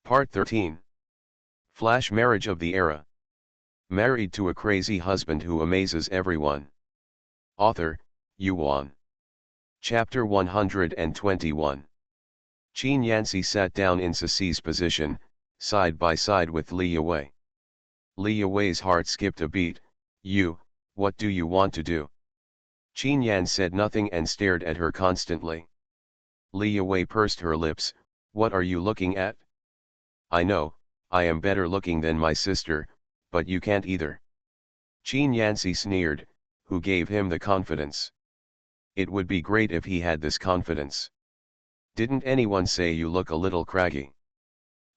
Part 13. Flash marriage of the era. Married to a crazy husband who amazes everyone. Author, Yuan. Chapter 121. Qin Yanxi sat down in Ceci's position, side by side with Li Yue. Li Yue's heart skipped a beat. What do you want to do? Qin Yan said nothing and stared at her constantly. Li Yue pursed her lips. What are you looking at? I know, I am better looking than my sister, but you can't either. Qin Yanxi sneered. Who gave him the confidence? It would be great if he had this confidence. Didn't anyone say you look a little craggy?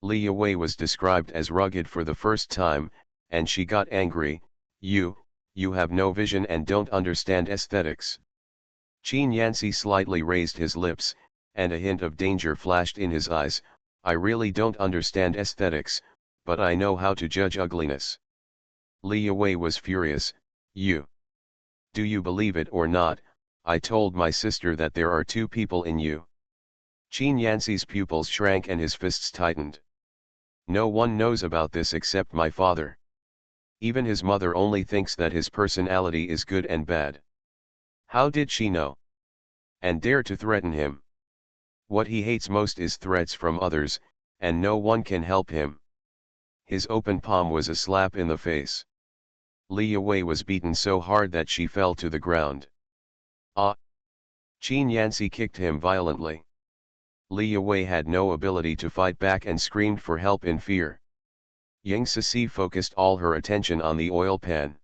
Li Yue was described as rugged for the first time, and she got angry. You have no vision and don't understand aesthetics. Qin Yanxi slightly raised his lips, and a hint of danger flashed in his eyes. I really don't understand aesthetics, but I know how to judge ugliness. Li Yue was furious. Do you believe it or not, I told my sister that there are two people in you. Qin Yanxi's pupils shrank and his fists tightened. No one knows about this except my father. Even his mother only thinks that his personality is good and bad. How did she know? And dare to threaten him. What he hates most is threats from others, and no one can help him. His open palm was a slap in the face. Li Yue was beaten so hard that she fell to the ground. Ah! Qin Yanxi kicked him violently. Li Yue had no ability to fight back and screamed for help in fear. Ying Ceci focused all her attention on the oil pan.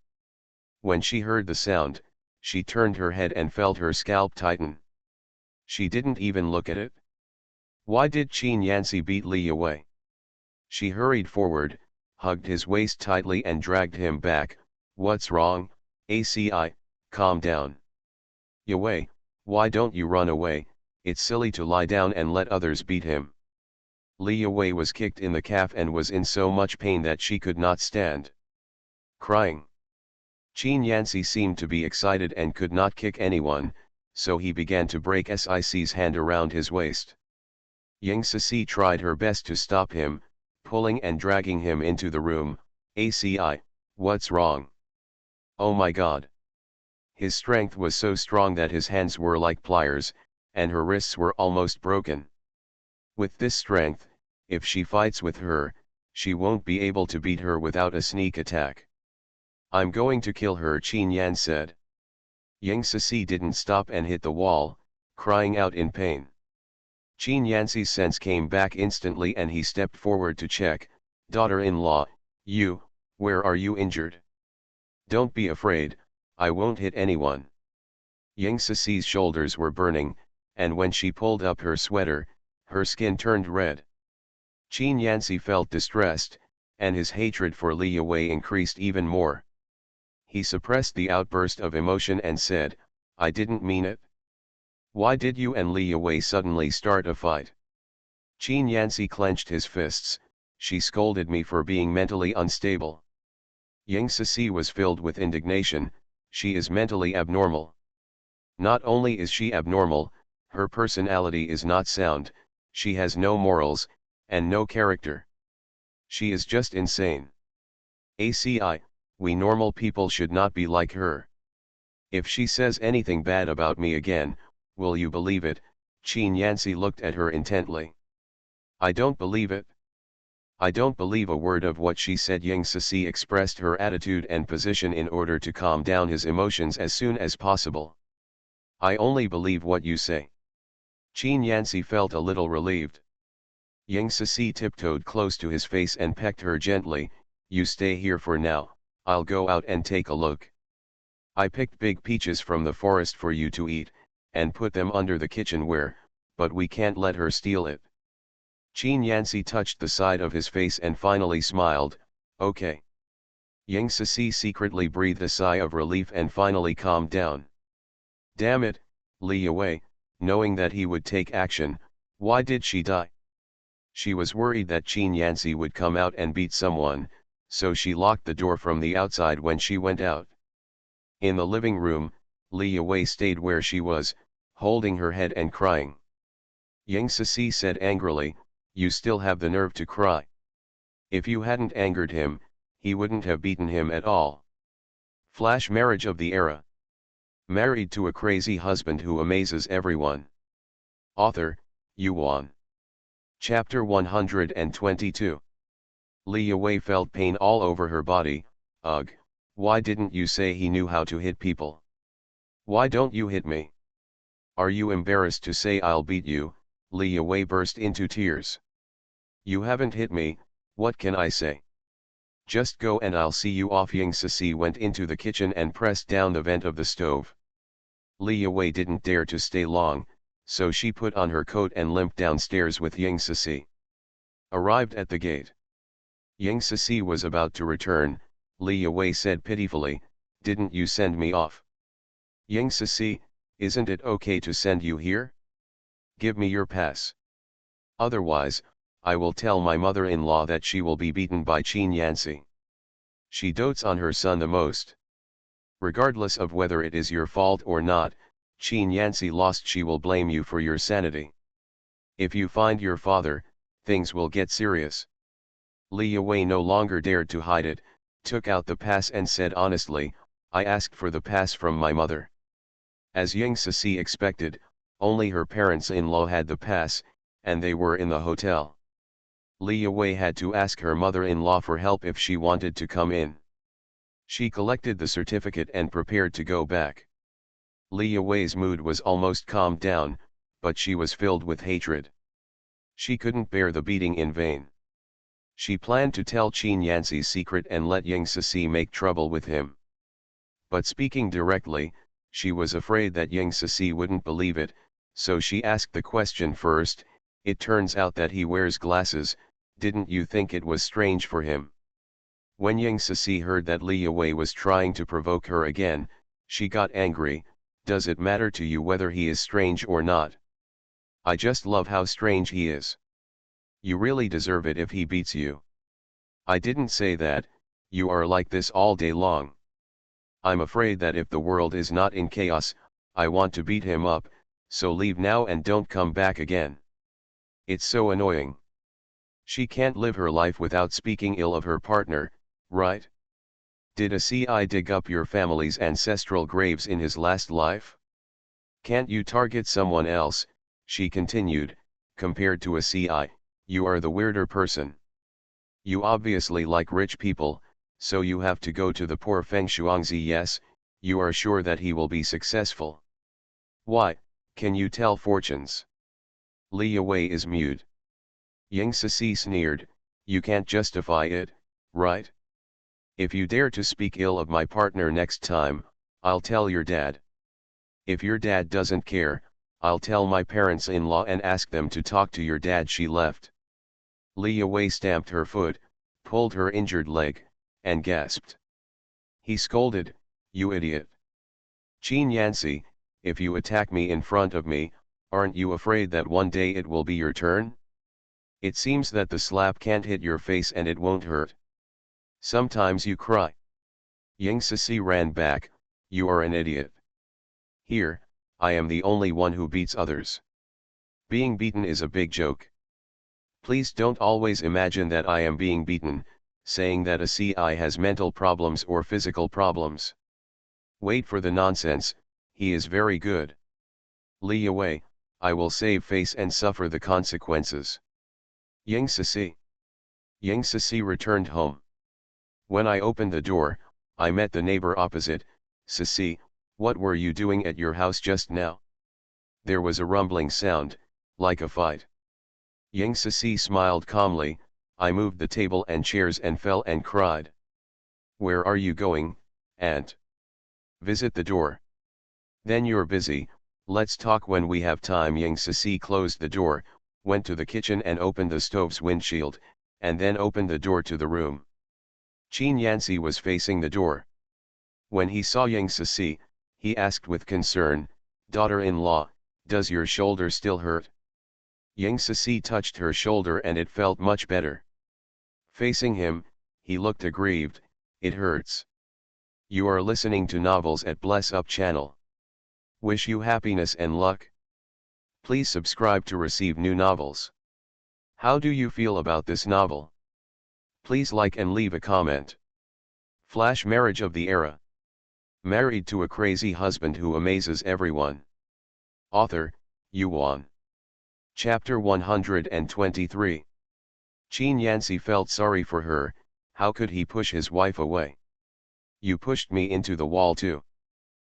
When she heard the sound, she turned her head and felt her scalp tighten. She didn't even look at it. Why did Qin Yanxi beat Li Yue? She hurried forward, hugged his waist tightly and dragged him back. What's wrong, ACI, calm down. Yue, why don't you run away? It's silly to lie down and let others beat him. Li Yue was kicked in the calf and was in so much pain that she could not stand. Crying. Qin Yanxi seemed to be excited and could not kick anyone, so he began to break Sic's hand around his waist. Ying Ceci tried her best to stop him, pulling and dragging him into the room. ACI, what's wrong? Oh my god. His strength was so strong that his hands were like pliers, and her wrists were almost broken. With this strength, if she fights with her, she won't be able to beat her without a sneak attack. I'm going to kill her, Qin Yan said. Ying Ceci didn't stop and hit the wall, crying out in pain. Qin Yanxi's sense came back instantly and he stepped forward to check. Daughter-in-law, where are you injured? Don't be afraid, I won't hit anyone. Ying Ceci's shoulders were burning, and when she pulled up her sweater, her skin turned red. Qin Yanxi felt distressed, and his hatred for Li Yue increased even more. He suppressed the outburst of emotion and said, I didn't mean it. Why did you and Li Yue suddenly start a fight? Qin Yanxi clenched his fists. She scolded me for being mentally unstable. Ying Ceci was filled with indignation. She is mentally abnormal. Not only is she abnormal, her personality is not sound, she has no morals, and no character. She is just insane. ACI, we normal people should not be like her. If she says anything bad about me again, will you believe it? Qin Yanxi looked at her intently. I don't believe it. I don't believe a word of what she said. Ying Ceci expressed her attitude and position in order to calm down his emotions as soon as possible. I only believe what you say. Qin Yanxi felt a little relieved. Ying Ceci tiptoed close to his face and pecked her gently. You stay here for now, I'll go out and take a look. I picked big peaches from the forest for you to eat, and put them under the kitchenware, but we can't let her steal it. Qin Yanxi touched the side of his face and finally smiled. Okay. Ying Ceci secretly breathed a sigh of relief and finally calmed down. Damn it, Li Yue, knowing that he would take action, why did she die? She was worried that Qin Yanxi would come out and beat someone, so she locked the door from the outside when she went out. In the living room, Li Yue stayed where she was, holding her head and crying. Ying Ceci said angrily, you still have the nerve to cry. If you hadn't angered him, he wouldn't have beaten him at all. Flash marriage of the era. Married to a crazy husband who amazes everyone. Author, Yuan. Chapter 122. Li Wei felt pain all over her body. Ugh, why didn't you say he knew how to hit people? Why don't you hit me? Are you embarrassed to say I'll beat you? Li Wei burst into tears. You haven't hit me, what can I say? Just go and I'll see you off. Ying Sisi went into the kitchen and pressed down the vent of the stove. Li Wei didn't dare to stay long, so she put on her coat and limped downstairs with Ying Sisi. Arrived at the gate. Ying Sisi was about to return. Li Wei said pitifully, didn't you send me off? Ying Sisi, isn't it okay to send you here? Give me your pass. Otherwise, I will tell my mother-in-law that she will be beaten by Qin Yanci. She dotes on her son the most. Regardless of whether it is your fault or not, Qin Yanci lost, she will blame you for your sanity. If you find your father, things will get serious. Li Wei no longer dared to hide it, took out the pass and said honestly, I asked for the pass from my mother. As Ying Sisi expected, only her parents-in-law had the pass, and they were in the hotel. Li Wei had to ask her mother-in-law for help if she wanted to come in. She collected the certificate and prepared to go back. Li Wei's mood was almost calmed down, but she was filled with hatred. She couldn't bear the beating in vain. She planned to tell Qin Yanci's secret and let Ying Sisi make trouble with him. But speaking directly, she was afraid that Ying Sisi wouldn't believe it, so she asked the question first. It turns out that he wears glasses, didn't you think it was strange for him? When Ying Sisi heard that Li Wei was trying to provoke her again, she got angry. Does it matter to you whether he is strange or not? I just love how strange he is. You really deserve it if he beats you. I didn't say that, you are like this all day long. I'm afraid that if the world is not in chaos, I want to beat him up, so leave now and don't come back again. It's so annoying. She can't live her life without speaking ill of her partner, right? Did a CI dig up your family's ancestral graves in his last life? Can't you target someone else? She continued, compared to a CI, you are the weirder person. You obviously like rich people, so you have to go to the poor Feng Shuangzi. Yes, you are sure that he will be successful. Why, can you tell fortunes? Li Wei is mute. Ying Sisi sneered, you can't justify it, right? If you dare to speak ill of my partner next time, I'll tell your dad. If your dad doesn't care, I'll tell my parents-in-law and ask them to talk to your dad. She left. Li Wei stamped her foot, pulled her injured leg, and gasped. He scolded, you idiot. Qin Yanci, if you attack me in front of me, aren't you afraid that one day it will be your turn? It seems that the slap can't hit your face and it won't hurt. Sometimes you cry. Ying Sisi ran back, you are an idiot. Here, I am the only one who beats others. Being beaten is a big joke. Please don't always imagine that I am being beaten, saying that a CI has mental problems or physical problems. Wait for the nonsense, he is very good. Li Wei, I will save face and suffer the consequences. Ying Sisi. Ying Sisi returned home. When I opened the door, I met the neighbor opposite. Sisi, what were you doing at your house just now? There was a rumbling sound, like a fight. Ying Sisi smiled calmly, I moved the table and chairs and fell and cried. Where are you going, aunt? Visit the door. Then you're busy, let's talk when we have time. Ying Sisi closed the door, went to the kitchen and opened the stove's windshield, and then opened the door to the room. Qin Yanci was facing the door. When he saw Ying Sisi, he asked with concern, daughter-in-law, does your shoulder still hurt? Ying Sisi touched her shoulder and it felt much better. Facing him, he looked aggrieved, it hurts. You are listening to novels at Bless Up channel. Wish you happiness and luck. Please subscribe to receive new novels. How do you feel about this novel? Please like and leave a comment. Flash marriage of the era. Married to a crazy husband who amazes everyone. Author, Yuan. Chapter 123. Qin Yanxi felt sorry for her. How could he push his wife away? You pushed me into the wall too.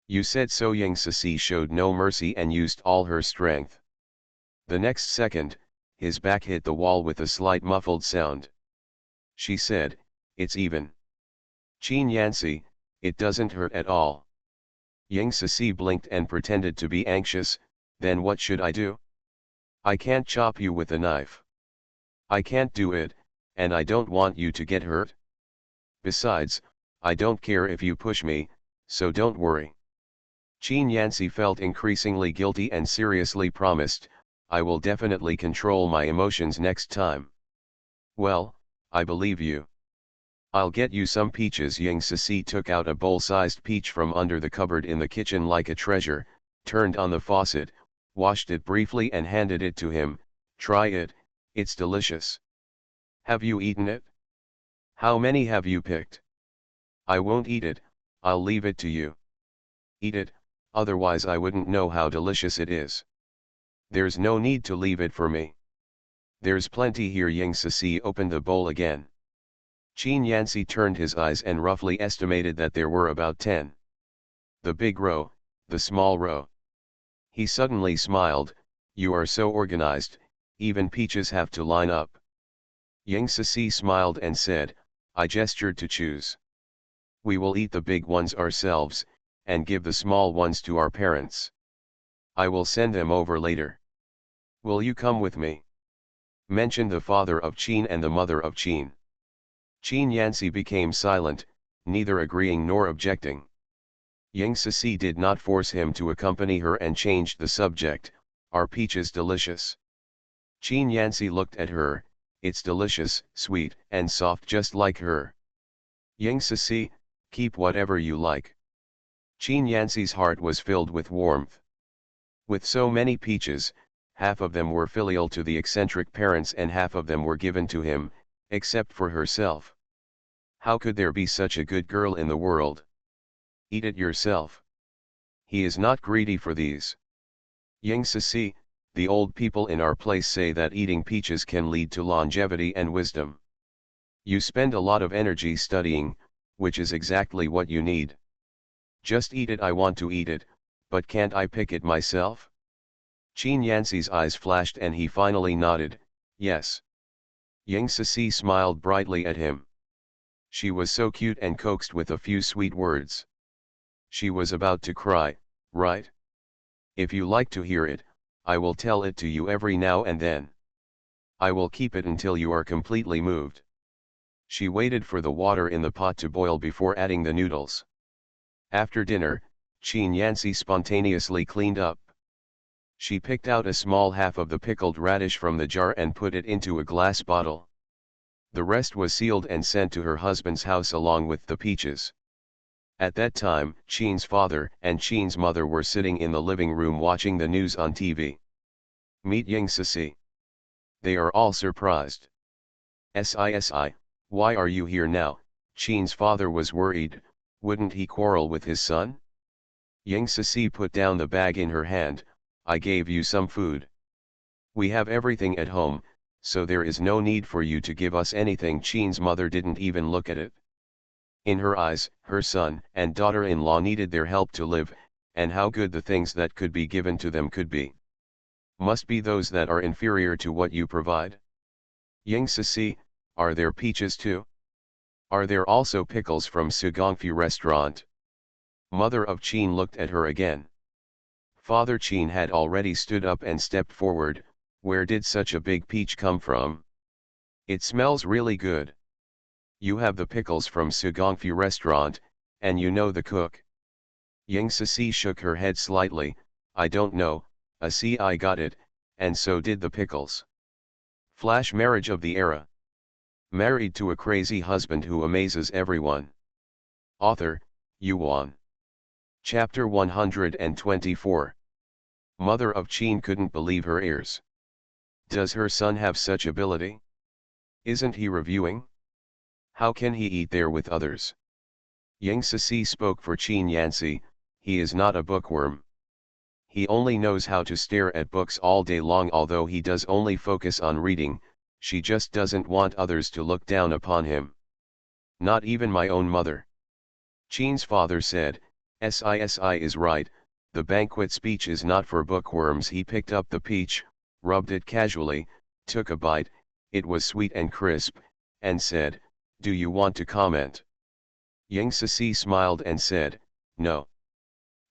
You said so. Yang Sisi showed no mercy and used all her strength. The next second, his back hit the wall with a slight muffled sound. She said, "It's even." Qin Yanxi, "It doesn't hurt at all." Yang Sisi blinked and pretended to be anxious. "Then what should I do? I can't chop you with a knife. I can't do it, and I don't want you to get hurt. Besides, I don't care if you push me, so don't worry." Qin Yanxi felt increasingly guilty and seriously promised, "I will definitely control my emotions next time." "Well, I believe you. I'll get you some peaches." Yang Sisi took out a bowl-sized peach from under the cupboard in the kitchen like a treasure, turned on the faucet, washed it briefly and handed it to him. "Try it, it's delicious." "Have you eaten it? How many have you picked?" "I won't eat it, I'll leave it to you." "Eat it, otherwise I wouldn't know how delicious it is." "There's no need to leave it for me. There's plenty here." Yang Sisi opened the bowl again. Qin Yanxi turned his eyes and roughly estimated that there were about 10. The big row, the small row. He suddenly smiled. "You are so organized, even peaches have to line up." Yang Sisi smiled and said, "I gestured to choose. We will eat the big ones ourselves, and give the small ones to our parents. I will send them over later. Will you come with me?" Mention the father of Qin and the mother of Qin. Qin Yanxi became silent, neither agreeing nor objecting. Yang Sisi did not force him to accompany her and changed the subject. "Are peaches delicious?" Qin Yanxi looked at her. "It's delicious, sweet, and soft just like her." Yang Sisi, "Keep whatever you like." Qin Yanxi's heart was filled with warmth. With so many peaches, half of them were filial to the eccentric parents and half of them were given to him, except for herself. How could there be such a good girl in the world? "Eat it yourself. He is not greedy for these." Yang Sisi, "The old people in our place say that eating peaches can lead to longevity and wisdom. You spend a lot of energy studying, which is exactly what you need. Just eat it." "I want to eat it, but can't I pick it myself?" Qin Yanxi's eyes flashed and he finally nodded, "Yes." Yang Sisi smiled brightly at him. She was so cute and coaxed with a few sweet words. She was about to cry, right? "If you like to hear it, I will tell it to you every now and then. I will keep it until you are completely moved." She waited for the water in the pot to boil before adding the noodles. After dinner, Qin Yanxi spontaneously cleaned up. She picked out a small half of the pickled radish from the jar and put it into a glass bottle. The rest was sealed and sent to her husband's house along with the peaches. At that time, Qin's father and Qin's mother were sitting in the living room watching the news on TV. "Meet Yang Sisi." They are all surprised. "Sisi, why are you here now?" Qin's father was worried. Wouldn't he quarrel with his son? Yang Sisi put down the bag in her hand. "I gave you some food. We have everything at home, so there is no need for you to give us anything." Qin's mother didn't even look at it. In her eyes, her son and daughter-in-law needed their help to live, and how good the things that could be given to them could be. Must be those that are inferior to what you provide. Yang Sisi, are there peaches too? Are there also pickles from Sugongfu restaurant? Mother of Qin looked at her again. Father Qin had already stood up and stepped forward. "Where did such a big peach come from? It smells really good. You have the pickles from Sugongfu restaurant, and you know the cook." Yang Sisi shook her head slightly. "I don't know, I got it, and so did the pickles." Flash marriage of the era. Married to a crazy husband who amazes everyone. Author, Yuan. Chapter 124. Mother of Qin couldn't believe her ears. Does her son have such ability? Isn't he reviewing? How can he eat there with others? Yang Sisi spoke for Qin Yanci, he is not a bookworm. He only knows how to stare at books all day long. Although he does only focus on reading, she just doesn't want others to look down upon him. Not even my own mother. Qin's father said, "Sisi is right, the banquet speech is not for bookworms." He picked up the peach, rubbed it casually, took a bite, it was sweet and crisp, and said, "Do you want to comment?" Yang Sisi smiled and said, "No."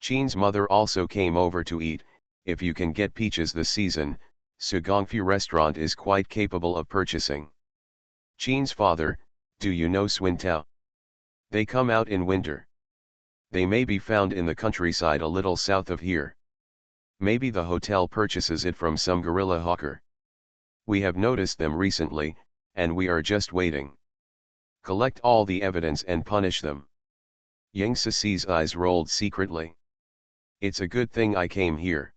Qin's mother also came over to eat. If you can get peaches this season, Sugongfu restaurant is quite capable of purchasing. Qin's father, do you know Swintao? They come out in winter. They may be found in the countryside a little south of here. Maybe the hotel purchases it from some guerrilla hawker. We have noticed them recently, and we are just waiting. Collect all the evidence and punish them. Yang Sisi's eyes rolled secretly. It's a good thing I came here.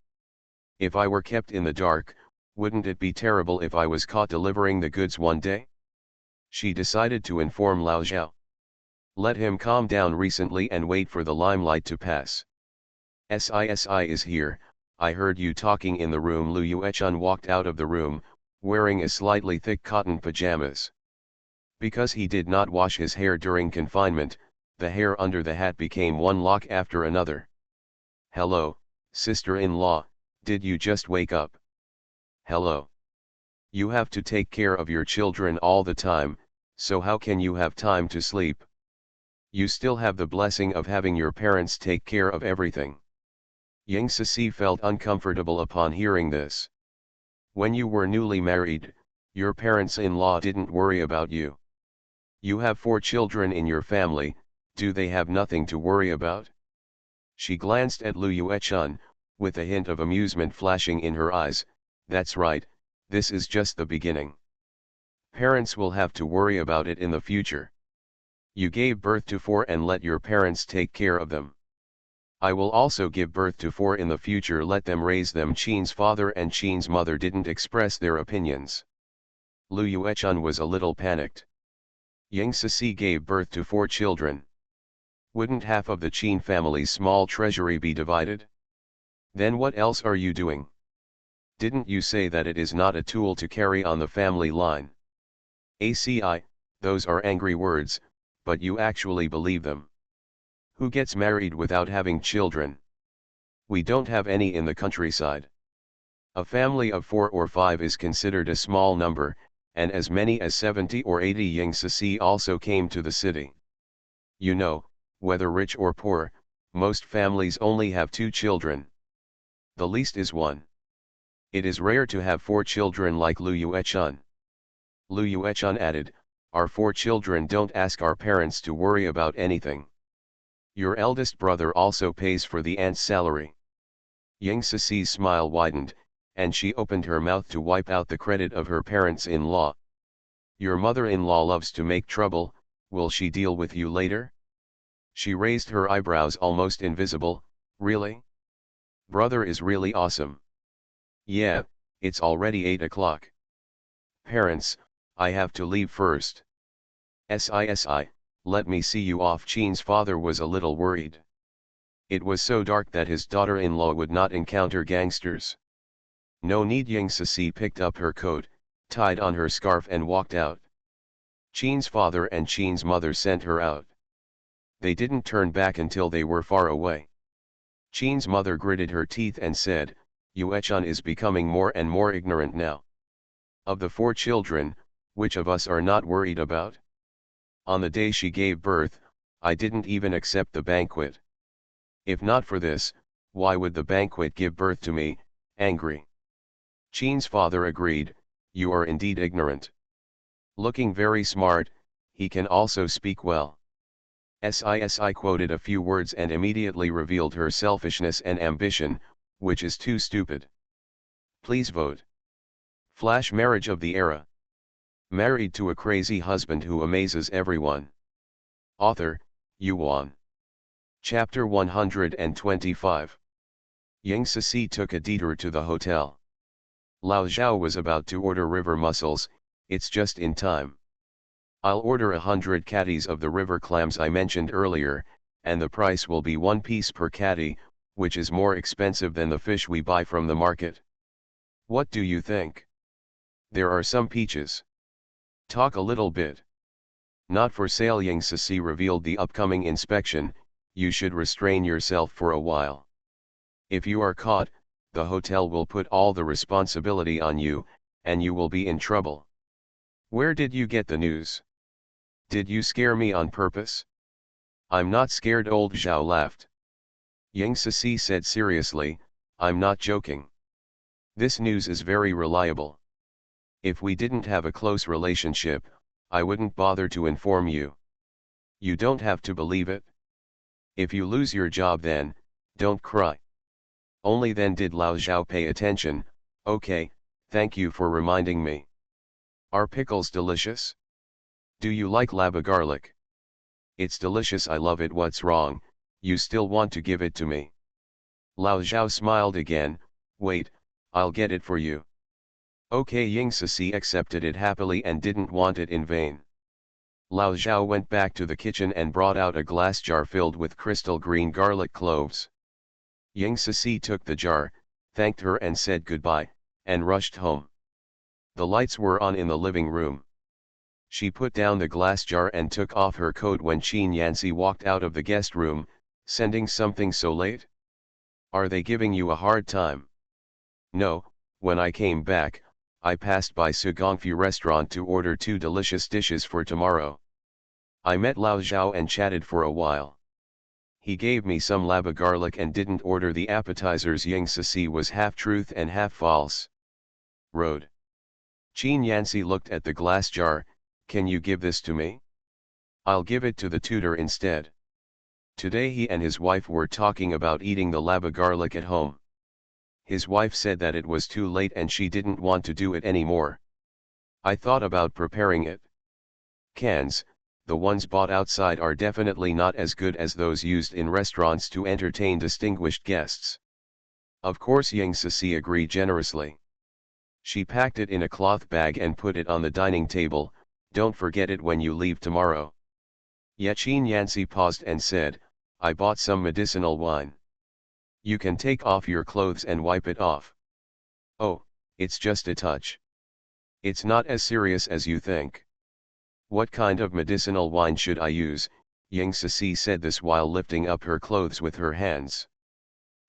If I were kept in the dark, wouldn't it be terrible if I was caught delivering the goods one day? She decided to inform Lao Zhao. Let him calm down recently and wait for the limelight to pass. Sisi is here, I heard you talking in the room. Lu Yuechun walked out of the room, wearing a slightly thick cotton pajamas. Because he did not wash his hair during confinement, the hair under the hat became one lock after another. Hello, sister-in-law, did you just wake up? Hello. You have to take care of your children all the time, so how can you have time to sleep? You still have the blessing of having your parents take care of everything. Yang Sisi felt uncomfortable upon hearing this. When you were newly married, your parents-in-law didn't worry about you. You have 4 children in your family, do they have nothing to worry about? She glanced at Lu Yuechun, with a hint of amusement flashing in her eyes. That's right, this is just the beginning. Parents will have to worry about it in the future. You gave birth to 4 and let your parents take care of them. I will also give birth to 4 in the future, let them raise them. Qin's father and Qin's mother didn't express their opinions. Lu Yuechun was a little panicked. Yang Sisi gave birth to 4 children. Wouldn't half of the Qin family's small treasury be divided? Then what else are you doing? Didn't you say that it is not a tool to carry on the family line? ACI, those are angry words, but you actually believe them. Who gets married without having children? We don't have any in the countryside. A family of 4 or 5 is considered a small number, and as many as 70 or 80. Yang Sisi also came to the city. You know, whether rich or poor, most families only have 2 children. The least is 1. It is rare to have 4 children like Lu Yuechun. Lu Yuechun added, our 4 children don't ask our parents to worry about anything. Your eldest brother also pays for the aunt's salary. Yang Sisi's smile widened, and she opened her mouth to wipe out the credit of her parents-in-law. Your mother-in-law loves to make trouble, will she deal with you later? She raised her eyebrows almost invisible. Really? Brother is really awesome. Yeah, it's already 8 o'clock. Parents, I have to leave first. Sisi, let me see you off. Qin's father was a little worried. It was so dark that his daughter-in-law would not encounter gangsters. No need. Yang Sisi picked up her coat, tied on her scarf and walked out. Qin's father and Qin's mother sent her out. They didn't turn back until they were far away. Qin's mother gritted her teeth and said, Yuechun is becoming more and more ignorant now. Of the 4 children, which of us are not worried about? On the day she gave birth, I didn't even accept the banquet. If not for this, why would the banquet give birth to me? Angry. Qin's father agreed, you are indeed ignorant. Looking very smart, he can also speak well. Sisi quoted a few words and immediately revealed her selfishness and ambition, which is too stupid. Please vote. Flash marriage of the era. Married to a crazy husband who amazes everyone. Author, Yuan. Chapter 125. Yang Sisi took a detour to the hotel. Lao Zhao was about to order river mussels, it's just in time. I'll order 100 catties of the river clams I mentioned earlier, and the price will be 1 piece per catty, which is more expensive than the fish we buy from the market. What do you think? There are some peaches. Talk a little bit. Not for sale. Yang Sisi revealed the upcoming inspection, you should restrain yourself for a while. If you are caught, the hotel will put all the responsibility on you, and you will be in trouble. Where did you get the news? Did you scare me on purpose? I'm not scared. Old Zhao laughed. Yang Sisi said seriously, I'm not joking. This news is very reliable. If we didn't have a close relationship, I wouldn't bother to inform you. You don't have to believe it. If you lose your job then, don't cry. Only then did Lao Zhao pay attention. Okay, thank you for reminding me. Are pickles delicious? Do you like lava garlic? It's delicious. I love it. What's wrong, you still want to give it to me? Lao Zhao smiled again. Wait, I'll get it for you. Okay. Ying Sisi accepted it happily and didn't want it in vain. Lao Zhao went back to the kitchen and brought out a glass jar filled with crystal green garlic cloves. Ying Sisi took the jar, thanked her and said goodbye, and rushed home. The lights were on in the living room. She put down the glass jar and took off her coat when Qin Yanxi walked out of the guest room, sending something so late? Are they giving you a hard time? No, when I came back, I passed by Sugongfu restaurant to order 2 delicious dishes for tomorrow. I met Lao Zhao and chatted for a while. He gave me some lava garlic and didn't order the appetizers. Ying Sisi was half truth and half false. Road. Qin Yanxi looked at the glass jar. Can you give this to me? I'll give it to the tutor instead. Today he and his wife were talking about eating the lava garlic at home. His wife said that it was too late and she didn't want to do it anymore. I thought about preparing it. Cans, the ones bought outside, are definitely not as good as those used in restaurants to entertain distinguished guests. Of course. Yang Sisi agreed generously. She packed it in a cloth bag and put it on the dining table. Don't forget it when you leave tomorrow. Yet Qin Yanxi paused and said, I bought some medicinal wine. You can take off your clothes and wipe it off. Oh, it's just a touch. It's not as serious as you think. What kind of medicinal wine should I use? Yang Sisi said this while lifting up her clothes with her hands.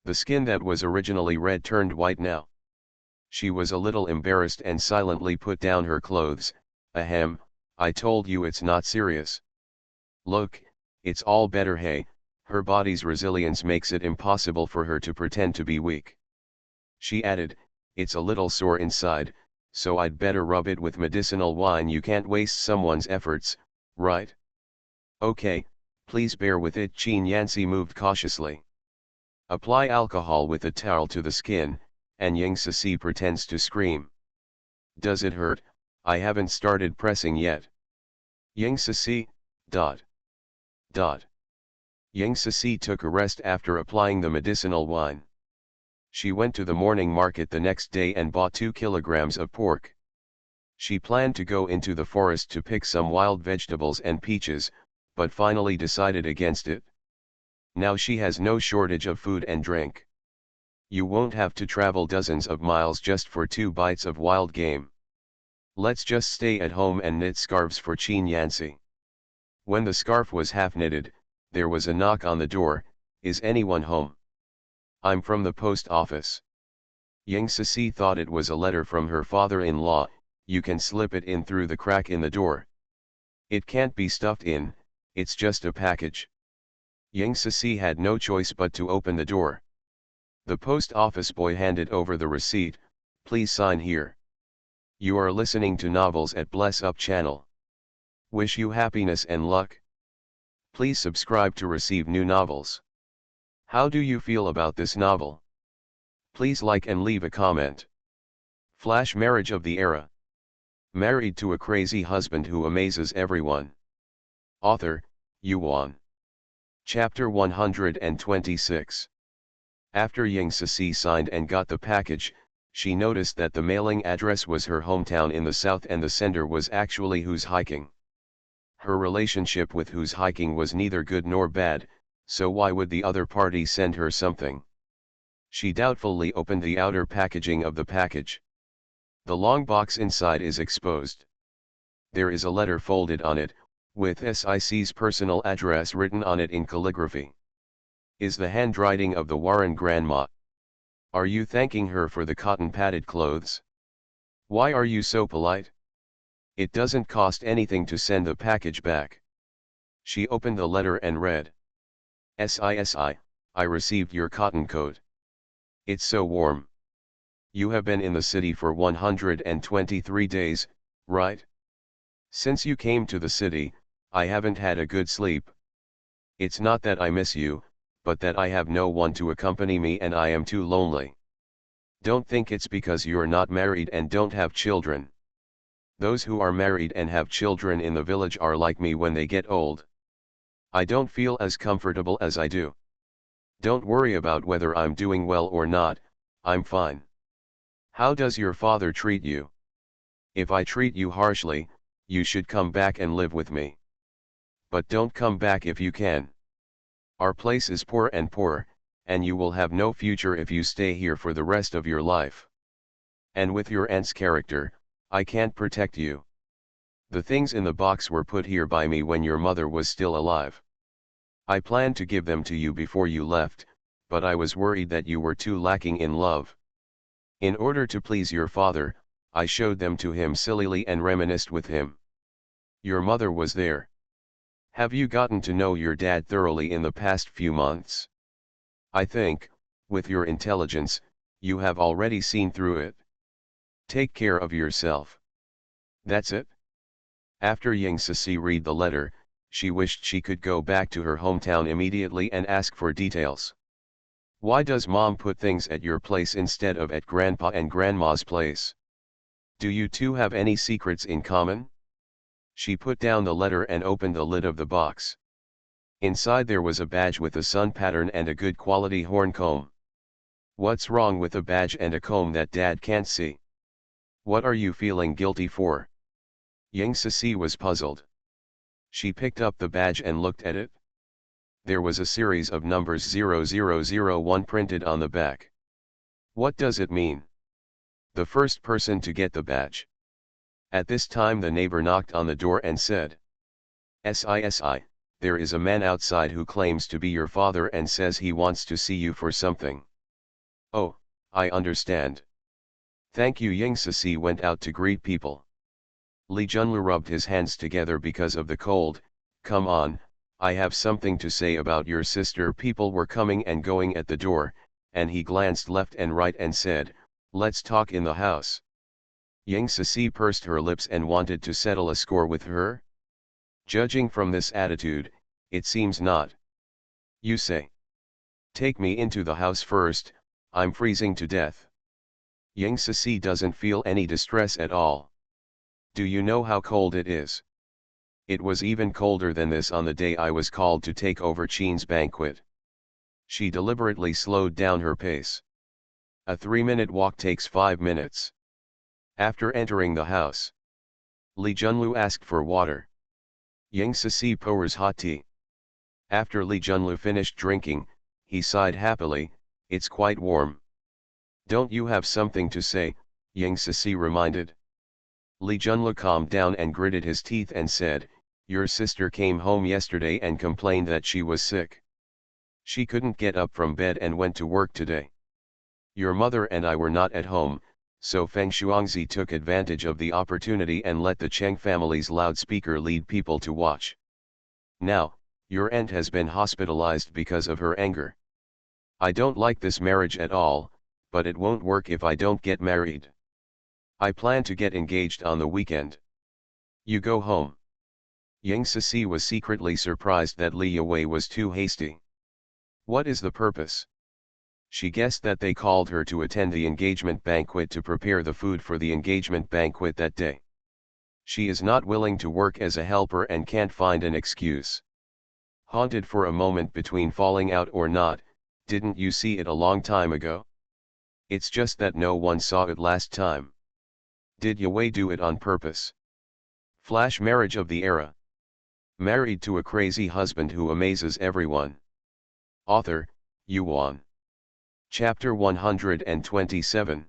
The skin that was originally red turned white now. She was a little embarrassed and silently put down her clothes. Ahem, I told you it's not serious. Look, it's all better. Hey, her body's resilience makes it impossible for her to pretend to be weak. She added, it's a little sore inside, so I'd better rub it with medicinal wine. You can't waste someone's efforts, right? Okay, please bear with it. Qin Yanxi moved cautiously. Apply alcohol with a towel to the skin, and Yang Sisi pretends to scream. Does it hurt? I haven't started pressing yet. Yang Sisi, ... Yang Sisi took a rest after applying the medicinal wine. She went to the morning market the next day and bought 2 kilograms of pork. She planned to go into the forest to pick some wild vegetables and peaches, but finally decided against it. Now she has no shortage of food and drink. You won't have to travel dozens of miles just for 2 bites of wild game. Let's just stay at home and knit scarves for Qin Yanxi. When the scarf was half knitted, there was a knock on the door. Is anyone home? I'm from the post office. Yang Sisi thought it was a letter from her father-in-law. You can slip it in through the crack in the door. It can't be stuffed in, it's just a package. Yang Sisi had no choice but to open the door. The post office boy handed over the receipt. Please sign here. You are listening to Novels at Bless Up channel. Wish you happiness and luck. Please subscribe to receive new novels. How do you feel about this novel? Please like and leave a comment. Flash marriage of the era. Married to a crazy husband who amazes everyone. Author, Yuan. Chapter 126. After Yang Sisi signed and got the package, She noticed that the mailing address was her hometown in the south and the sender was actually Who's Hiking. Her relationship with Who's Hiking was neither good nor bad, so why would the other party send her something? She doubtfully opened the outer packaging of the package. The long box inside is exposed. There is a letter folded on it, with SIC's personal address written on it in calligraphy. Is the handwriting of the Warren grandma? Are you thanking her for the cotton-padded clothes? Why are you so polite? It doesn't cost anything to send the package back. She opened the letter and read. SISI, I received your cotton coat. It's so warm. You have been in the city for 123 days, right? Since you came to the city, I haven't had a good sleep. It's not that I miss you, but that I have no one to accompany me and I am too lonely. Don't think it's because you're not married and don't have children. Those who are married and have children in the village are like me when they get old. I don't feel as comfortable as I do. Don't worry about whether I'm doing well or not, I'm fine. How does your father treat you? If I treat you harshly, you should come back and live with me. But don't come back if you can. Our place is poor, and you will have no future if you stay here for the rest of your life. And with your aunt's character, I can't protect you. The things in the box were put here by me when your mother was still alive. I planned to give them to you before you left, but I was worried that you were too lacking in love. In order to please your father, I showed them to him sillily and reminisced with him. Your mother was there. Have you gotten to know your dad thoroughly in the past few months? I think, with your intelligence, you have already seen through it. Take care of yourself. That's it. After Yang Sisi read the letter, she wished she could go back to her hometown immediately and ask for details. Why does mom put things at your place instead of at grandpa and grandma's place? Do you two have any secrets in common? She put down the letter and opened the lid of the box. Inside there was a badge with a sun pattern and a good quality horn comb. What's wrong with a badge and a comb that dad can't see? What are you feeling guilty for? Yang Sisi was puzzled. She picked up the badge and looked at it. There was a series of numbers 0001 printed on the back. What does it mean? The first person to get the badge. At this time the neighbor knocked on the door and said, "Sisi, there is a man outside who claims to be your father and says he wants to see you for something." "Oh, I understand. Thank you." Yang Sisi went out to greet people. Li Junlu rubbed his hands together because of the cold. "Come on, I have something to say about your sister." People were coming and going at the door, and he glanced left and right and said, "Let's talk in the house." Yang Sisi pursed her lips and wanted to settle a score with her. Judging from this attitude, it seems not. You say. Take me into the house first, I'm freezing to death. Yang Sisi doesn't feel any distress at all. Do you know how cold it is? It was even colder than this on the day I was called to take over Qin's banquet. She deliberately slowed down her pace. A 3-minute walk takes 5 minutes. After entering the house, Li Junlu asked for water. Yang Sisi pours hot tea. After Li Junlu finished drinking, he sighed happily, "It's quite warm." "Don't you have something to say?" Yang Sisi reminded. Li Junlu calmed down and gritted his teeth and said, "Your sister came home yesterday and complained that she was sick. She couldn't get up from bed and went to work today. Your mother and I were not at home, so Feng Shuangzi took advantage of the opportunity and let the Cheng family's loudspeaker lead people to watch. Now, your aunt has been hospitalized because of her anger. I don't like this marriage at all, but it won't work if I don't get married. I plan to get engaged on the weekend. You go home." Yang Sisi was secretly surprised that Li Yue was too hasty. What is the purpose? She guessed that they called her to attend the engagement banquet to prepare the food for the engagement banquet that day. She is not willing to work as a helper and can't find an excuse. Haunted for a moment between falling out or not, didn't you see it a long time ago? It's just that no one saw it last time. Did Yue do it on purpose? Flash marriage of the era. Married to a crazy husband who amazes everyone. Author, Yuan. Chapter 127.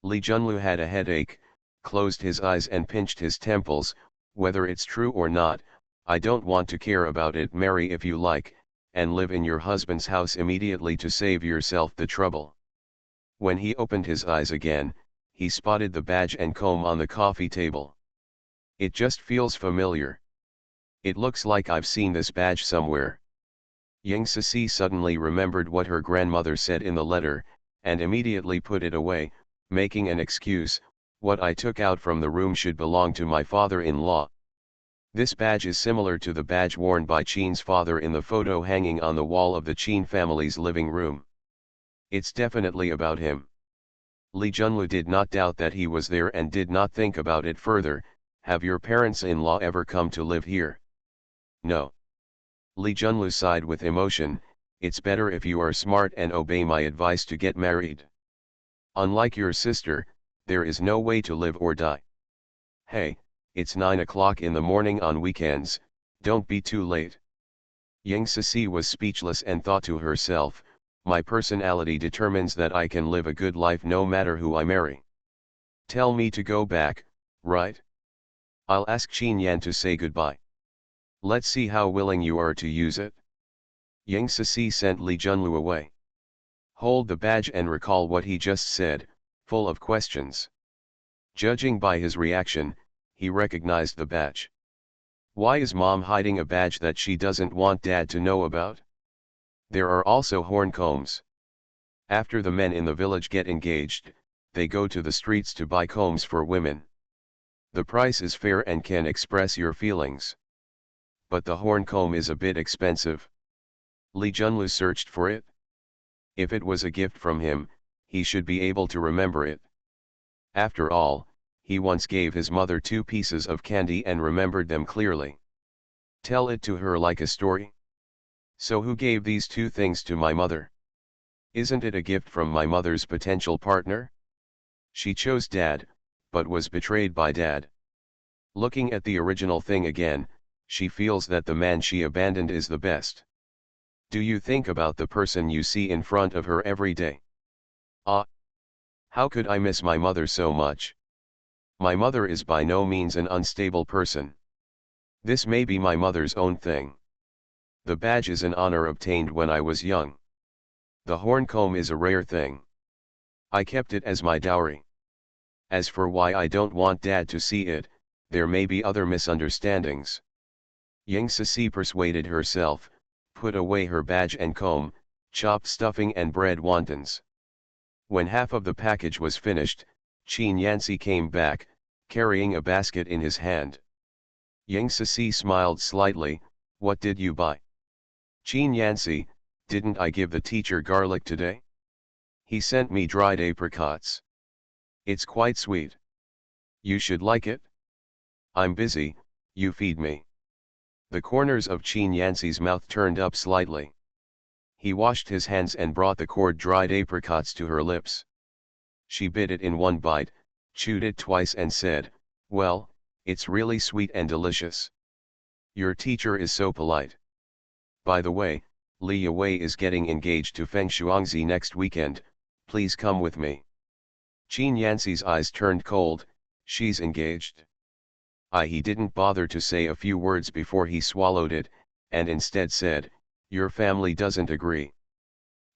Li Junlu had a headache, closed his eyes and pinched his temples. Whether it's true or not, I don't want to care about it. Marry if you like, and live in your husband's house immediately to save yourself the trouble. When he opened his eyes again, he spotted the badge and comb on the coffee table. It just feels familiar. It looks like I've seen this badge somewhere. Yang Cixi suddenly remembered what her grandmother said in the letter, and immediately put it away, making an excuse. What I took out from the room should belong to my father-in-law. This badge is similar to the badge worn by Qin's father in the photo hanging on the wall of the Qin family's living room. It's definitely about him. Li Junlu did not doubt that he was there and did not think about it further. Have your parents-in-law ever come to live here? No. Li Junlu sighed with emotion. It's better if you are smart and obey my advice to get married. Unlike your sister, there is no way to live or die. Hey, it's 9 o'clock in the morning on weekends, don't be too late. Yang Cixi was speechless and thought to herself, my personality determines that I can live a good life no matter who I marry. Tell me to go back, right? I'll ask Qin Yan to say goodbye. Let's see how willing you are to use it. Yang Cixi sent Li Junlu away. Hold the badge and recall what he just said, full of questions. Judging by his reaction, he recognized the badge. Why is mom hiding a badge that she doesn't want dad to know about? There are also horn combs. After the men in the village get engaged, they go to the streets to buy combs for women. The price is fair and can express your feelings. But the horn comb is a bit expensive. Li Junlu searched for it. If it was a gift from him, he should be able to remember it. After all, he once gave his mother 2 pieces of candy and remembered them clearly. Tell it to her like a story. So who gave these 2 things to my mother? Isn't it a gift from my mother's potential partner? She chose dad, but was betrayed by dad. Looking at the original thing again, she feels that the man she abandoned is the best. Do you think about the person you see in front of her every day? Ah! How could I miss my mother so much? My mother is by no means an unstable person. This may be my mother's own thing. The badge is an honor obtained when I was young. The horn comb is a rare thing. I kept it as my dowry. As for why I don't want dad to see it, there may be other misunderstandings. Yang Cixi persuaded herself, put away her badge and comb, chopped stuffing and bread wontons. When half of the package was finished, Qin Yanxi came back, carrying a basket in his hand. Yang Cixi smiled slightly. What did you buy? Qin Yanxi, didn't I give the teacher garlic today? He sent me dried apricots. It's quite sweet. You should like it. I'm busy, you feed me. The corners of Qin Yanxi's mouth turned up slightly. He washed his hands and brought the cored dried apricots to her lips. She bit it in one bite, chewed it twice and said, well, it's really sweet and delicious. Your teacher is so polite. By the way, Li Yue is getting engaged to Feng Shuangzi next weekend, please come with me. Qin Yanxi's eyes turned cold. She's engaged? He didn't bother to say a few words before he swallowed it, and instead said, your family doesn't agree.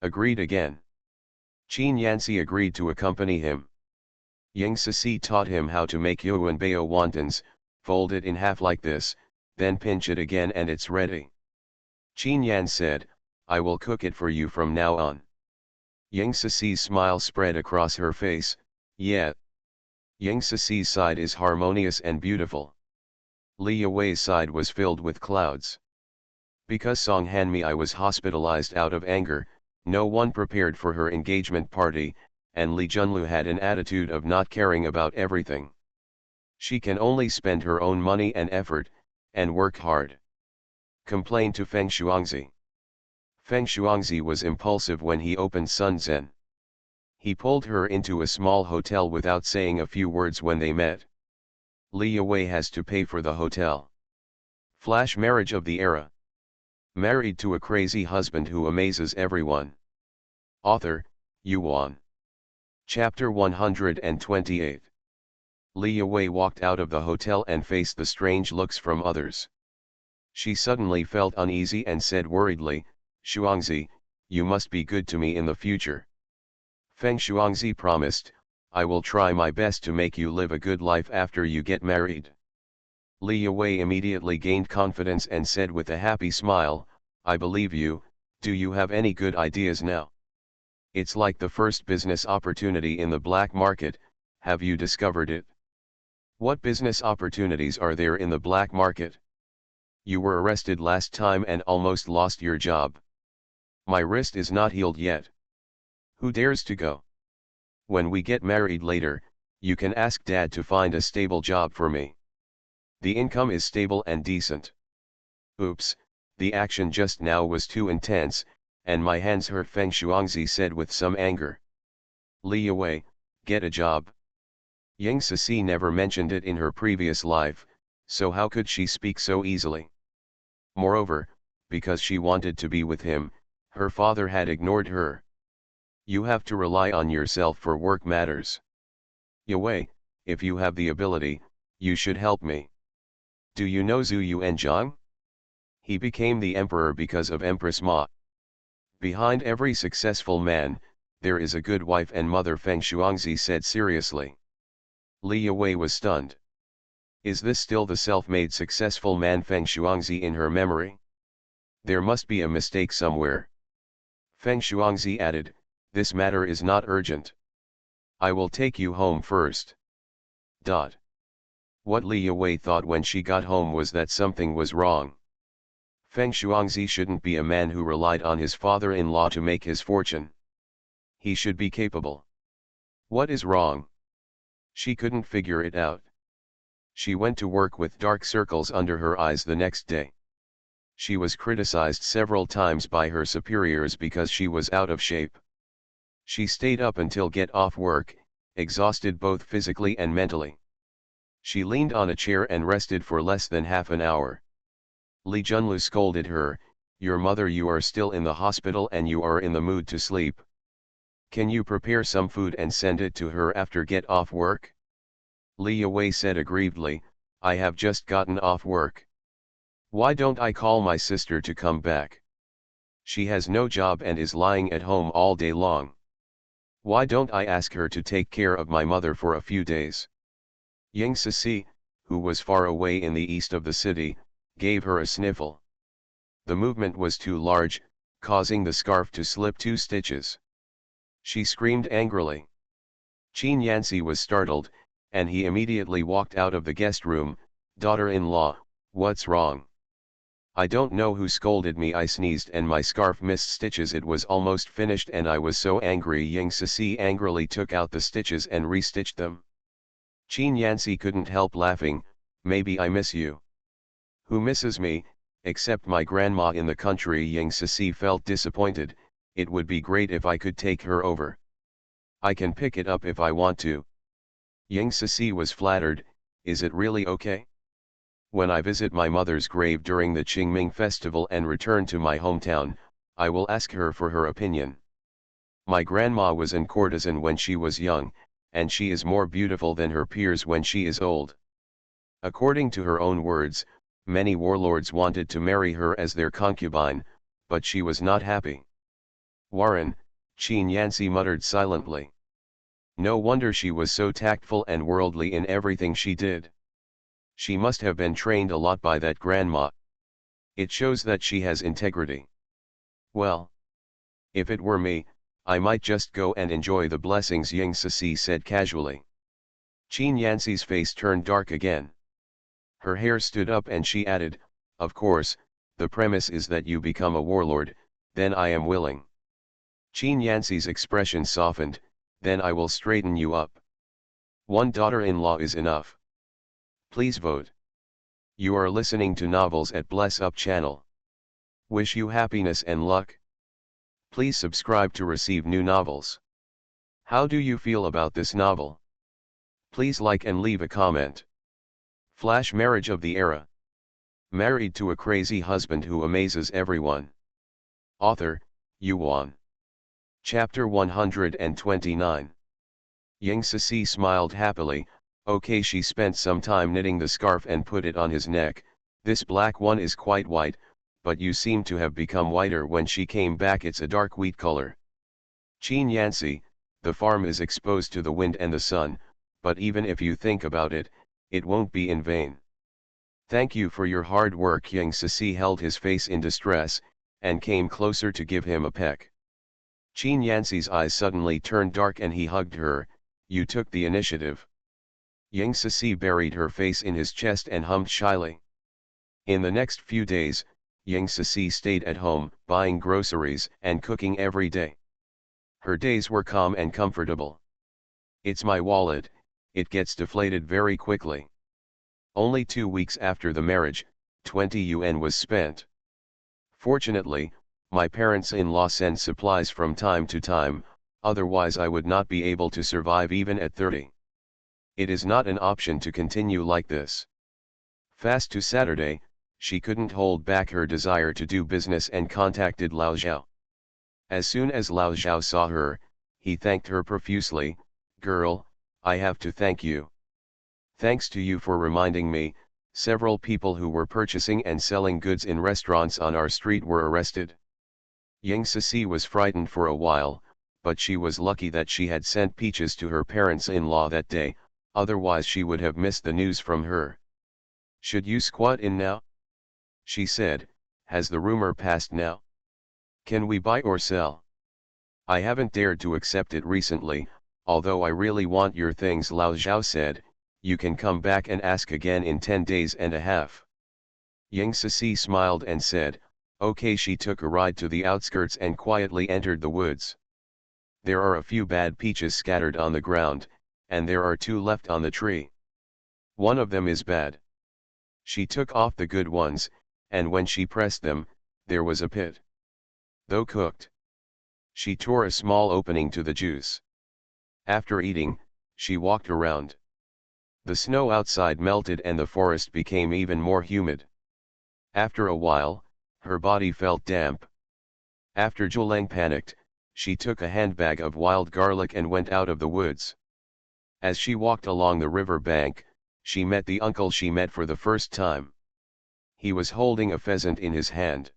Agreed again. Qin Yanxi agreed to accompany him. Yang Cixi taught him how to make yuanbao wontons, fold it in half like this, then pinch it again and it's ready. Qin Yan said, I will cook it for you from now on. Yang Cixi's smile spread across her face. Yeah. Yang Cixi's side is harmonious and beautiful. Li Yue's side was filled with clouds. Because Song Hanmei was hospitalized out of anger, no one prepared for her engagement party, and Li Junlu had an attitude of not caring about everything. She can only spend her own money and effort, and work hard. Complain to Feng Shuangzi. Feng Shuangzi was impulsive when he opened Sun Zhen. He pulled her into a small hotel without saying a few words when they met. Li Wei has to pay for the hotel. Flash marriage of the era. Married to a crazy husband who amazes everyone. Author, Yuan. Chapter 128. Li Wei walked out of the hotel and faced the strange looks from others. She suddenly felt uneasy and said worriedly, "Shuangzi, you must be good to me in the future." Feng Shuangzi promised, "I will try my best to make you live a good life after you get married." Li Wei immediately gained confidence and said with a happy smile, "I believe you. Do you have any good ideas now? It's like the first business opportunity in the black market, have you discovered it?" "What business opportunities are there in the black market? You were arrested last time and almost lost your job." "My wrist is not healed yet." "Who dares to go? When we get married later, you can ask Dad to find a stable job for me. The income is stable and decent." "Oops, the action just now was too intense, and my hands hurt," Feng Shuangzi said with some anger. "Li Wei, get a job." Ying Sisi never mentioned it in her previous life, so how could she speak so easily? Moreover, because she wanted to be with him, her father had ignored her. "You have to rely on yourself for work matters. Yue, if you have the ability, you should help me. Do you know Zhu Yuanzhang? He became the emperor because of Empress Ma. Behind every successful man, there is a good wife and mother," Feng Shuangzi said seriously. Li Wei was stunned. Is this still the self-made successful man Feng Shuangzi in her memory? There must be a mistake somewhere. Feng Shuangzi added, "This matter is not urgent. I will take you home first." What Li Wei thought when she got home was that something was wrong. Feng Shuangzi shouldn't be a man who relied on his father-in-law to make his fortune. He should be capable. What is wrong? She couldn't figure it out. She went to work with dark circles under her eyes the next day. She was criticized several times by her superiors because she was out of shape. She stayed up until get off work, exhausted both physically and mentally. She leaned on a chair and rested for less than half an hour. Li Junlu scolded her, "Your mother, you are still in the hospital and you are in the mood to sleep. Can you prepare some food and send it to her after get off work?" Li Wei said aggrievedly, "I have just gotten off work. Why don't I call my sister to come back? She has no job and is lying at home all day long. Why don't I ask her to take care of my mother for a few days?" Ying Sisi, who was far away in the east of the city, gave her a sniffle. The movement was too large, causing the scarf to slip 2 stitches. She screamed angrily. Qin Yanxi was startled, and he immediately walked out of the guest room. "Daughter-in-law, what's wrong?" "I don't know who scolded me. I sneezed and my scarf missed stitches. It was almost finished and I was so angry." Ying Sisi angrily took out the stitches and restitched them. Qin Yanxi couldn't help laughing. "Maybe I miss you." "Who misses me, except my grandma in the country?" Ying Sisi felt disappointed. "It would be great if I could take her over. I can pick it up if I want to." Ying Sisi was flattered. "Is it really okay? When I visit my mother's grave during the Qingming festival and return to my hometown, I will ask her for her opinion. My grandma was a courtesan when she was young, and she is more beautiful than her peers when she is old." According to her own words, many warlords wanted to marry her as their concubine, but she was not happy. "Warren," Qin Yanxi muttered silently. No wonder she was so tactful and worldly in everything she did. She must have been trained a lot by that grandma. It shows that she has integrity. "Well, if it were me, I might just go and enjoy the blessings," Ying Sisi said casually. Qin Yanxi's face turned dark again. Her hair stood up and she added, "Of course, the premise is that you become a warlord, then I am willing." Qin Yanxi's expression softened. "Then I will straighten you up. One daughter-in-law is enough. Please vote." You are listening to Novels at Bless Up channel. Wish you happiness and luck. Please subscribe to receive new novels. How do you feel about this novel? Please like and leave a comment. Flash marriage of the era. Married to a crazy husband who amazes everyone. Author, Yuan. Chapter 129. Ying Sisi smiled happily. Okay, she spent some time knitting the scarf and put it on his neck. This black one is quite white, but you seem to have become whiter when she came back. It's a dark wheat color. Qin Yancy, the farm is exposed to the wind and the sun, but even if you think about it, it won't be in vain. Thank you for your hard work. Yang Sisi held his face in distress, and came closer to give him a peck. Qin Yancy's eyes suddenly turned dark and he hugged her. You took the initiative. Yang Sisi buried her face in his chest and hummed shyly. In the next few days, Yang Sisi stayed at home, buying groceries and cooking every day. Her days were calm and comfortable. It's my wallet, it gets deflated very quickly. Only 2 weeks after the marriage, 20 yuan was spent. Fortunately, my parents-in-law send supplies from time to time, otherwise I would not be able to survive even at 30. It is not an option to continue like this. Fast to Saturday, she couldn't hold back her desire to do business and contacted Lao Zhao. As soon as Lao Zhao saw her, he thanked her profusely. Girl, I have to thank you. Thanks to you for reminding me, several people who were purchasing and selling goods in restaurants on our street were arrested. Yang Sisi was frightened for a while, but she was lucky that she had sent peaches to her parents-in-law that day, otherwise she would have missed the news from her. Should you squat in now? She said, has the rumor passed now? Can we buy or sell? I haven't dared to accept it recently, although I really want your things. Lao Zhao said, you can come back and ask again in 10 days and a half. Yang Sisi smiled and said, okay. She took a ride to the outskirts and quietly entered the woods. There are a few bad peaches scattered on the ground, and there are 2 left on the tree. One of them is bad. She took off the good ones, and when she pressed them, there was a pit. Though cooked. She tore a small opening to the juice. After eating, she walked around. The snow outside melted and the forest became even more humid. After a while, her body felt damp. After Zhulang panicked, she took a handbag of wild garlic and went out of the woods. As she walked along the river bank, she met the uncle she met for the first time. He was holding a pheasant in his hand.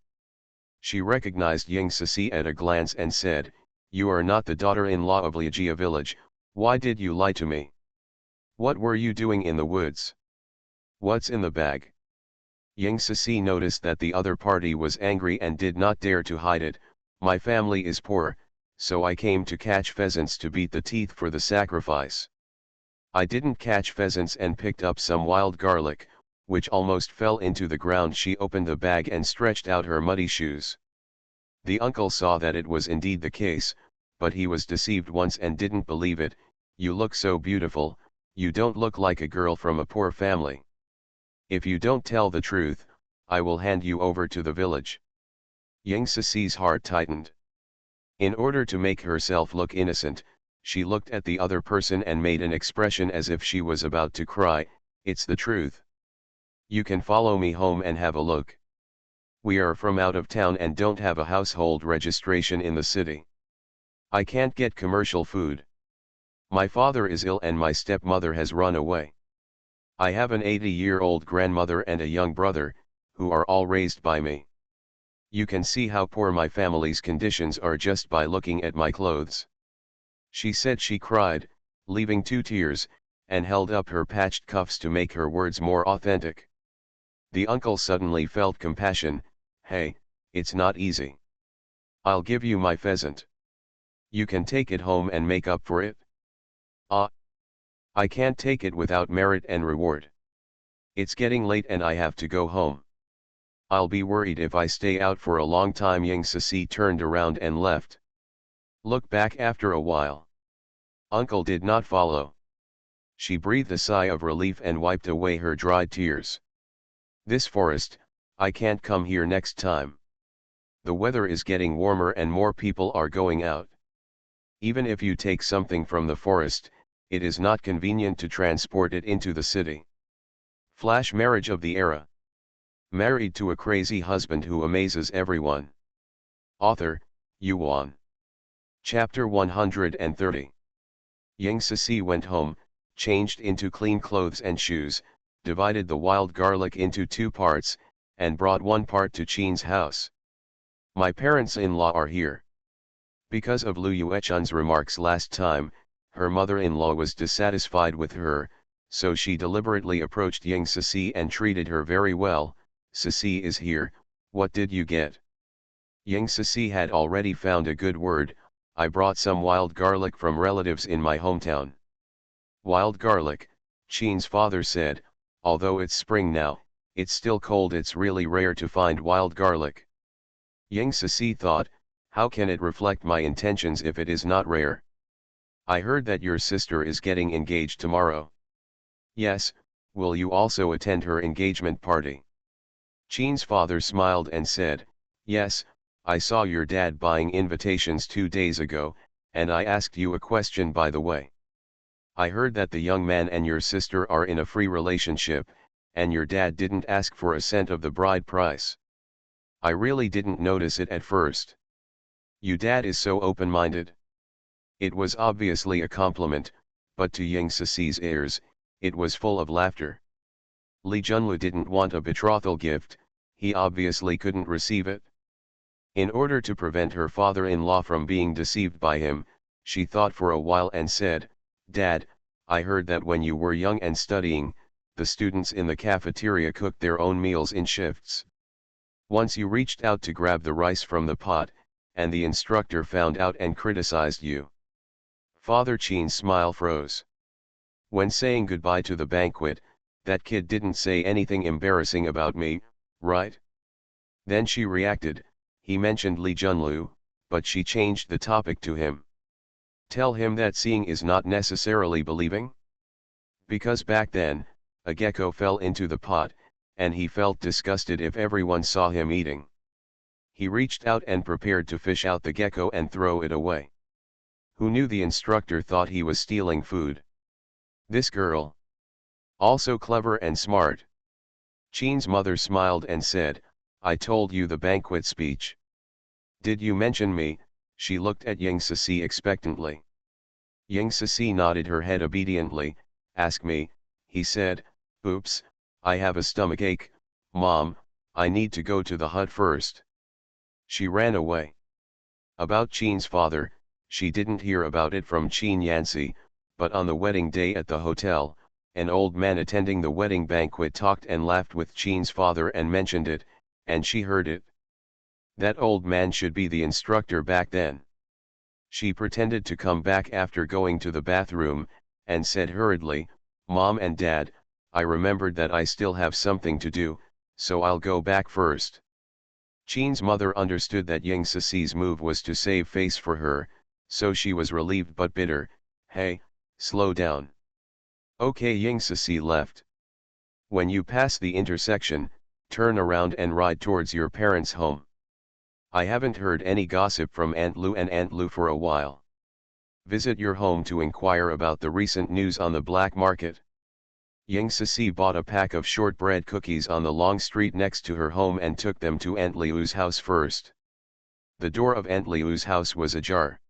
She recognized Yang Sisi at a glance and said, you are not the daughter-in-law of Liajia village. Why did you lie to me? What were you doing in the woods? What's in the bag? Yang Sisi noticed that the other party was angry and did not dare to hide it. My family is poor, so I came to catch pheasants to beat the teeth for the sacrifice. I didn't catch pheasants and picked up some wild garlic, which almost fell into the ground. She opened the bag and stretched out her muddy shoes. The uncle saw that it was indeed the case, but he was deceived once and didn't believe it. You look so beautiful, you don't look like a girl from a poor family. If you don't tell the truth, I will hand you over to the village. Yang Sisi's heart tightened. In order to make herself look innocent, she looked at the other person and made an expression as if she was about to cry. It's the truth. You can follow me home and have a look. We are from out of town and don't have a household registration in the city. I can't get commercial food. My father is ill and my stepmother has run away. I have an 80-year-old grandmother and a young brother, who are all raised by me. You can see how poor my family's conditions are just by looking at my clothes. She said. She cried, leaving 2 tears, and held up her patched cuffs to make her words more authentic. The uncle suddenly felt compassion. Hey, it's not easy. I'll give you my pheasant. You can take it home and make up for it. I can't take it without merit and reward. It's getting late and I have to go home. I'll be worried if I stay out for a long time. Yang Sisi turned around and left. Look back after a while. Uncle did not follow. She breathed a sigh of relief and wiped away her dried tears. This forest, I can't come here next time. The weather is getting warmer and more people are going out. Even if you take something from the forest, it is not convenient to transport it into the city. Flash marriage of the era. Married to a crazy husband who amazes everyone. Author, Yuan. Chapter 130. Ying Sisi went home, changed into clean clothes and shoes, divided the wild garlic into 2 parts, and brought 1 part to Qin's house. My parents-in-law are here. Because of Lu Yuechun's remarks last time, her mother-in-law was dissatisfied with her, so she deliberately approached Ying Sisi and treated her very well. Sisi is here, what did you get? Ying Sisi had already found a good word. I brought some wild garlic from relatives in my hometown. Wild garlic, Qin's father said, although it's spring now, it's still cold. It's really rare to find wild garlic. Ying Sisi thought, how can it reflect my intentions if it is not rare? I heard that your sister is getting engaged tomorrow. Yes, will you also attend her engagement party? Qin's father smiled and said, yes, I saw your dad buying invitations 2 days ago, and I asked you a question by the way. I heard that the young man and your sister are in a free relationship, and your dad didn't ask for a cent of the bride price. I really didn't notice it at first. You dad is so open-minded. It was obviously a compliment, but to Ying Sisi's ears, it was full of laughter. Li Junlu didn't want a betrothal gift, he obviously couldn't receive it. In order to prevent her father-in-law from being deceived by him, she thought for a while and said, Dad, I heard that when you were young and studying, the students in the cafeteria cooked their own meals in shifts. Once you reached out to grab the rice from the pot, and the instructor found out and criticized you. Father Qin's smile froze. When saying goodbye to the banquet, that kid didn't say anything embarrassing about me, right? Then she reacted, he mentioned Li Junlu, but she changed the topic to him. Tell him that seeing is not necessarily believing? Because back then, a gecko fell into the pot, and he felt disgusted if everyone saw him eating. He reached out and prepared to fish out the gecko and throw it away. Who knew the instructor thought he was stealing food? This girl. Also clever and smart. Qin's mother smiled and said, I told you the banquet speech. Did you mention me? She looked at Ying Sisi expectantly. Ying Sisi nodded her head obediently. Ask me, he said. Oops, I have a stomachache, Mom, I need to go to the hut first. She ran away. About Qin's father, she didn't hear about it from Qin Yanci, but on the wedding day at the hotel, an old man attending the wedding banquet talked and laughed with Qin's father and mentioned it, and she heard it. That old man should be the instructor back then. She pretended to come back after going to the bathroom, and said hurriedly, Mom and Dad, I remembered that I still have something to do, so I'll go back first. Qin's mother understood that Ying Sisi's move was to save face for her, so she was relieved but bitter. Hey, slow down. Okay, Ying Sisi left. When you pass the intersection, turn around and ride towards your parents' home. I haven't heard any gossip from Aunt Lu and Aunt Lu for a while. Visit your home to inquire about the recent news on the black market. Ying Sisi bought a pack of shortbread cookies on the long street next to her home and took them to Aunt Liu's house first. The door of Aunt Liu's house was ajar.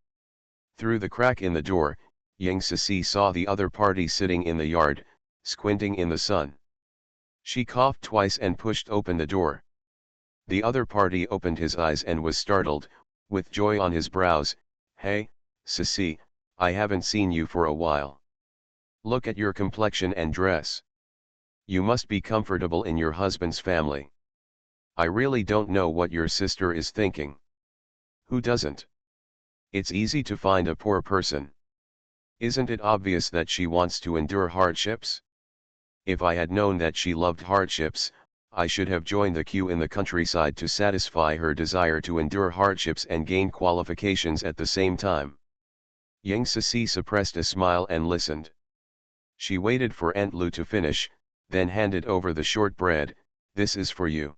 Through the crack in the door, Ying Sisi saw the other party sitting in the yard, squinting in the sun. She coughed twice and pushed open the door. The other party opened his eyes and was startled, with joy on his brows. Hey, Sisi, I haven't seen you for a while. Look at your complexion and dress. You must be comfortable in your husband's family. I really don't know what your sister is thinking. Who doesn't? It's easy to find a poor person. Isn't it obvious that she wants to endure hardships? If I had known that she loved hardships, I should have joined the queue in the countryside to satisfy her desire to endure hardships and gain qualifications at the same time. Ying Sisi suppressed a smile and listened. She waited for Aunt Lu to finish, then handed over the shortbread. This is for you.